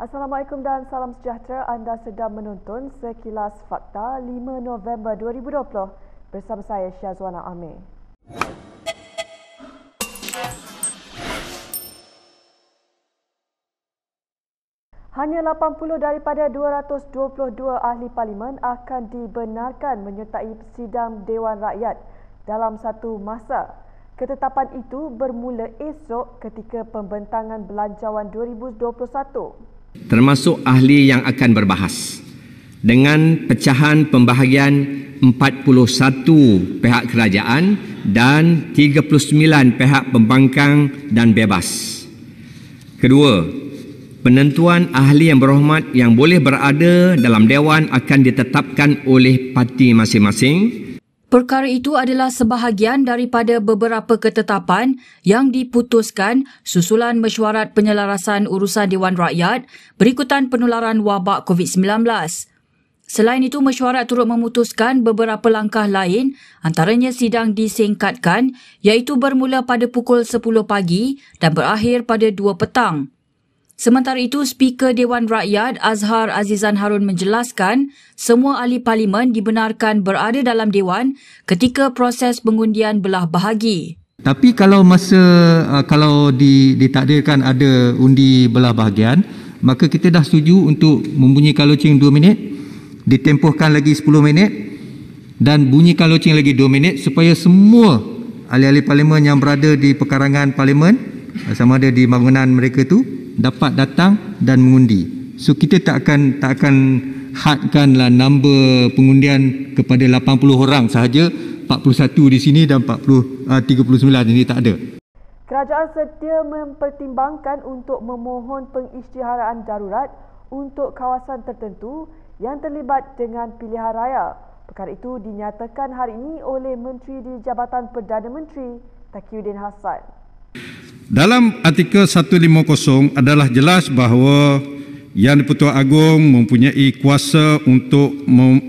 Assalamualaikum dan salam sejahtera. Anda sedang menonton Sekilas Fakta 5 November 2020 bersama saya Syazwana Amir. Hanya 80 daripada 222 ahli parlimen akan dibenarkan menyertai sidang Dewan Rakyat dalam satu masa. Ketetapan itu bermula esok ketika pembentangan Belanjawan 2021. Termasuk ahli yang akan berbahas dengan pecahan pembahagian 41 pihak kerajaan dan 39 pihak pembangkang dan bebas. Kedua, penentuan ahli yang berhormat yang boleh berada dalam Dewan akan ditetapkan oleh parti masing-masing. Perkara itu adalah sebahagian daripada beberapa ketetapan yang diputuskan susulan mesyuarat penyelarasan urusan Dewan Rakyat berikutan penularan wabak COVID-19. Selain itu, mesyuarat turut memutuskan beberapa langkah lain, antaranya sidang disingkatkan iaitu bermula pada pukul 10 pagi dan berakhir pada 2 petang. Sementara itu, Speaker Dewan Rakyat Azhar Azizan Harun menjelaskan semua ahli parlimen dibenarkan berada dalam Dewan ketika proses pengundian belah bahagi. Tapi kalau ditakdirkan ada undi belah bahagian, maka kita dah setuju untuk membunyikan loceng 2 minit, ditempohkan lagi 10 minit dan bunyikan loceng lagi 2 minit supaya semua ahli-ahli parlimen yang berada di pekarangan parlimen sama ada di bangunan mereka tu dapat datang dan mengundi. So kita tak akan hadkanlah number pengundian kepada 80 orang sahaja, 41 di sini dan 39 ini tak ada. Kerajaan sedia mempertimbangkan untuk memohon pengisytiharaan darurat untuk kawasan tertentu yang terlibat dengan pilihan raya. Perkara itu dinyatakan hari ini oleh Menteri di Jabatan Perdana Menteri Taqiyuddin Hassan. Dalam artikel 150 adalah jelas bahawa Yang di-Pertuan Agong mempunyai kuasa untuk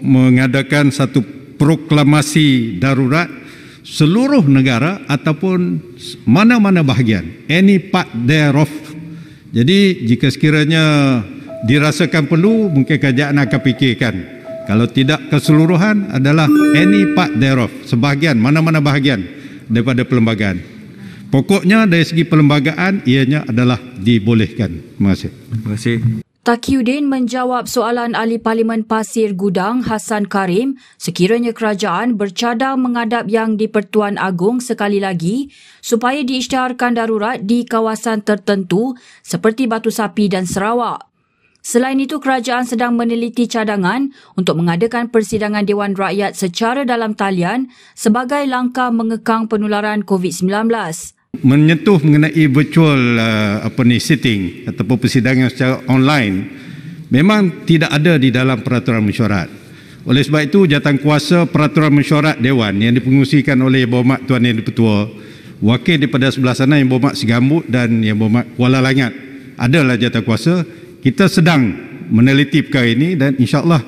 mengadakan satu proklamasi darurat seluruh negara ataupun mana-mana bahagian, any part thereof. Jadi jika sekiranya dirasakan perlu, mungkin kerajaan akan fikirkan. Kalau tidak keseluruhan adalah any part thereof, sebahagian, mana-mana bahagian daripada perlembagaan. Pokoknya dari segi perlembagaan ianya adalah dibolehkan. Terima kasih. Terima kasih. Taqiyuddin menjawab soalan ahli Parlimen Pasir Gudang Hassan Karim sekiranya kerajaan bercadang menghadap Yang di-Pertuan Agong sekali lagi supaya diisytiharkan darurat di kawasan tertentu seperti Batu Sapi dan Sarawak. Selain itu, kerajaan sedang meneliti cadangan untuk mengadakan persidangan Dewan Rakyat secara dalam talian sebagai langkah mengekang penularan COVID-19. Menyentuh mengenai virtual sitting ataupun persidangan secara online memang tidak ada di dalam peraturan mesyuarat. Oleh sebab itu, jawatankuasa peraturan mesyuarat Dewan yang dipengerusikan oleh Yang Berhormat Tuan Yang di-Pertua, wakil daripada sebelah sana Yang Berhormat Segambut dan Yang Berhormat Kuala Langat adalah jawatankuasa. Kita sedang meneliti perkara ini dan insya-Allah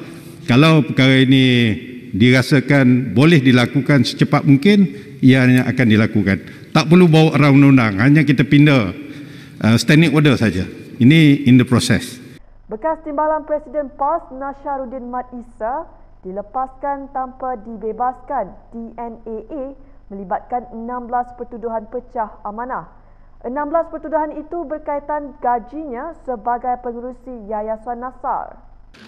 kalau perkara ini dirasakan boleh dilakukan secepat mungkin, ianya akan dilakukan. Tak perlu bawa arah undang-undang, hanya kita pindah standing order saja. Ini in the process. Bekas Timbalan Presiden PAS Nasharuddin Mat Issa dilepaskan tanpa dibebaskan. DNAA melibatkan 16 pertuduhan pecah amanah. 16 pertuduhan itu berkaitan gajinya sebagai pengerusi Yayasan Nasar.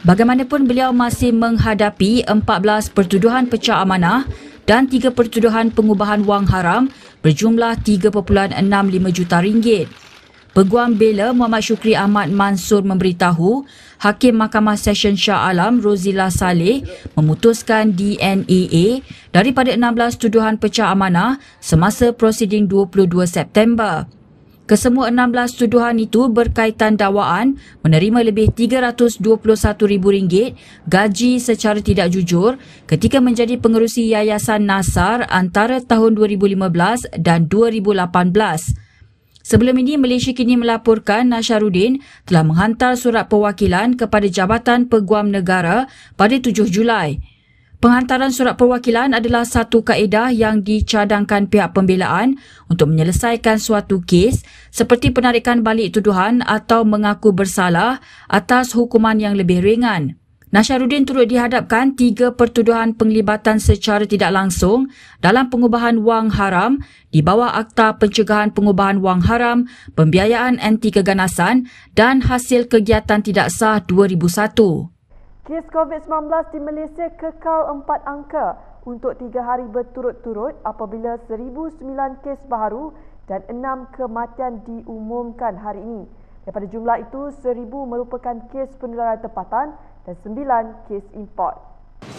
Bagaimanapun, beliau masih menghadapi 14 pertuduhan pecah amanah dan 3 pertuduhan pengubahan wang haram berjumlah 3.65 juta ringgit. Peguam Bela Muhammad Syukri Ahmad Mansur memberitahu Hakim Mahkamah Session Shah Alam Rozila Saleh memutuskan DNAA daripada 16 tuduhan pecah amanah semasa prosiding 22 September. Kesemua 16 tuduhan itu berkaitan dakwaan menerima lebih RM321,000 gaji secara tidak jujur ketika menjadi pengerusi Yayasan Nasar antara tahun 2015 dan 2018. Sebelum ini, Malaysia kini melaporkan Nasharuddin telah menghantar surat perwakilan kepada Jabatan Peguam Negara pada 7 Julai. Penghantaran surat perwakilan adalah satu kaedah yang dicadangkan pihak pembelaan untuk menyelesaikan suatu kes seperti penarikan balik tuduhan atau mengaku bersalah atas hukuman yang lebih ringan. Nasharuddin turut dihadapkan 3 pertuduhan penglibatan secara tidak langsung dalam pengubahan wang haram di bawah Akta Pencegahan Pengubahan Wang Haram, Pembiayaan Anti Keganasan dan Hasil Kegiatan Tidak Sah 2001. Kes COVID-19 di Malaysia kekal 4 angka untuk 3 hari berturut-turut apabila 1,009 kes baharu dan 6 kematian diumumkan hari ini. Daripada jumlah itu, 1,000 merupakan kes penularan tempatan dan 9 kes import.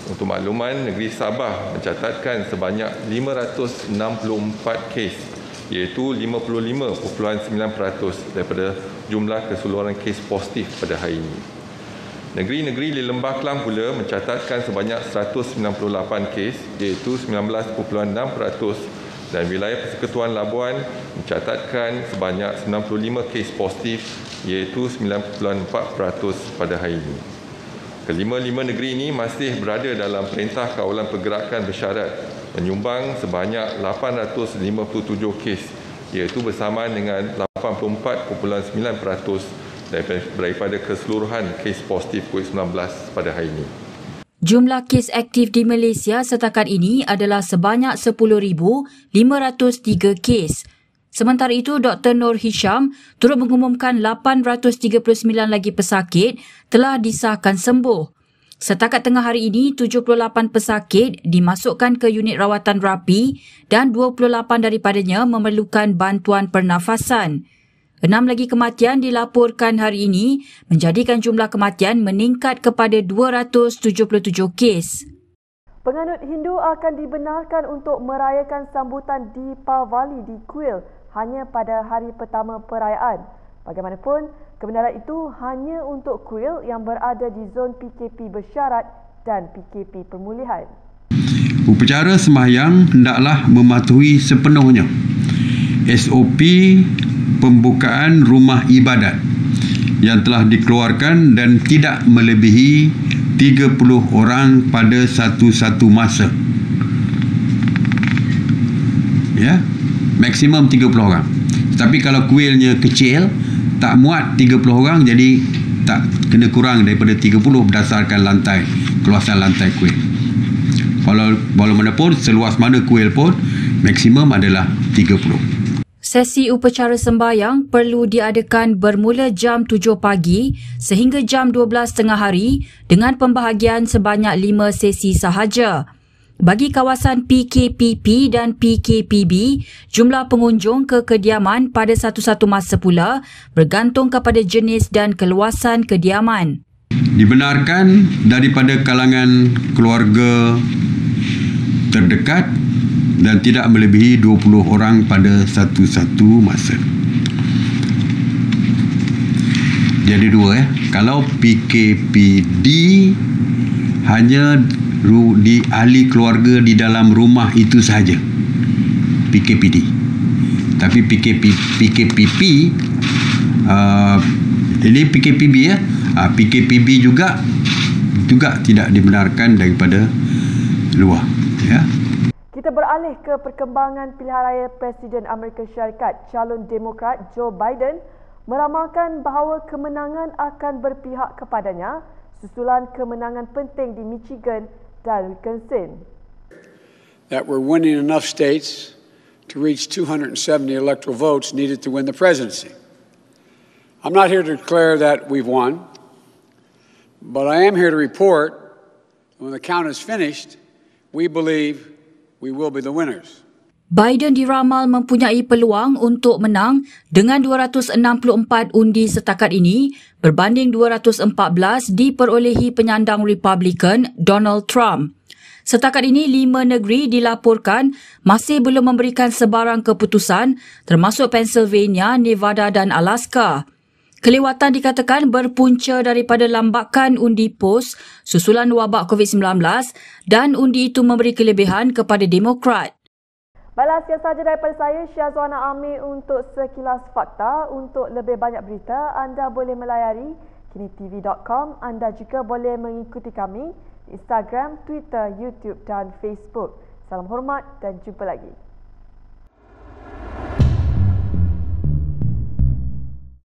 Untuk makluman, negeri Sabah mencatatkan sebanyak 564 kes, iaitu 55.9% daripada jumlah keseluruhan kes positif pada hari ini. Negeri-negeri di Lembah Kelang pula mencatatkan sebanyak 198 kes, iaitu 19.6%, dan wilayah Persekutuan Labuan mencatatkan sebanyak 95 kes positif, iaitu 9.4% pada hari ini. Kelima-lima negeri ini masih berada dalam Perintah Kawalan Pergerakan Bersyarat, menyumbang sebanyak 857 kes, iaitu bersamaan dengan 84.9% daripada keseluruhan kes positif COVID-19 pada hari ini. Jumlah kes aktif di Malaysia setakat ini adalah sebanyak 10,503 kes. Sementara itu, Dr. Nur Hisham turut mengumumkan 839 lagi pesakit telah disahkan sembuh. Setakat tengah hari ini, 78 pesakit dimasukkan ke unit rawatan rapi dan 28 daripadanya memerlukan bantuan pernafasan. 6 lagi kematian dilaporkan hari ini menjadikan jumlah kematian meningkat kepada 277 kes. Penganut Hindu akan dibenarkan untuk merayakan sambutan Deepavali di kuil hanya pada hari pertama perayaan. Bagaimanapun, kebenaran itu hanya untuk kuil yang berada di zon PKP bersyarat dan PKP pemulihan. Upacara sembahyang hendaklah mematuhi sepenuhnya SOP pembukaan rumah ibadat yang telah dikeluarkan dan tidak melebihi 30 orang pada satu-satu masa. Ya, maksimum 30 orang. Tapi kalau kuilnya kecil, tak muat 30 orang, jadi tak kena kurang daripada 30 berdasarkan lantai, keluasan lantai kuil. Walau mana pun, seluas mana kuil pun, maksimum adalah 30. Sesi upacara sembahyang perlu diadakan bermula jam 7 pagi sehingga jam 12 tengah hari dengan pembahagian sebanyak 5 sesi sahaja. Bagi kawasan PKPP dan PKPB, jumlah pengunjung ke kediaman pada satu-satu masa pula bergantung kepada jenis dan keluasan kediaman. Dibenarkan daripada kalangan keluarga terdekat dan tidak melebihi 20 orang pada satu-satu masa. Jadi dua Kalau PKPD hanya di ahli keluarga di dalam rumah itu sahaja. PKPD. Tapi PKPP ini PKPB PKPB juga tidak dibenarkan daripada luar ya. Kita beralih ke perkembangan pilihan raya Presiden Amerika Syarikat. Calon Demokrat Joe Biden meramalkan bahawa kemenangan akan berpihak kepadanya susulan kemenangan penting di Michigan dan Wisconsin. That we're winning enough states to reach 270 electoral votes needed to win the presidency. I'm not here to declare that we've won, but I am here to report when the count is finished, we believe we will be the winners. Biden diramal mempunyai peluang untuk menang dengan 264 undi setakat ini berbanding 214 diperolehi penyandang Republican Donald Trump. Setakat ini 5 negeri dilaporkan masih belum memberikan sebarang keputusan termasuk Pennsylvania, Nevada dan Alaska. Kelewatan dikatakan berpunca daripada lambakan undi pos susulan wabak COVID-19 dan undi itu memberi kelebihan kepada Demokrat. Baiklah, sekian sahaja daripada saya, Syazwana Amir untuk Sekilas Fakta. Untuk lebih banyak berita, anda boleh melayari kinitv.com. Anda juga boleh mengikuti kami Instagram, Twitter, YouTube dan Facebook. Salam hormat dan jumpa lagi.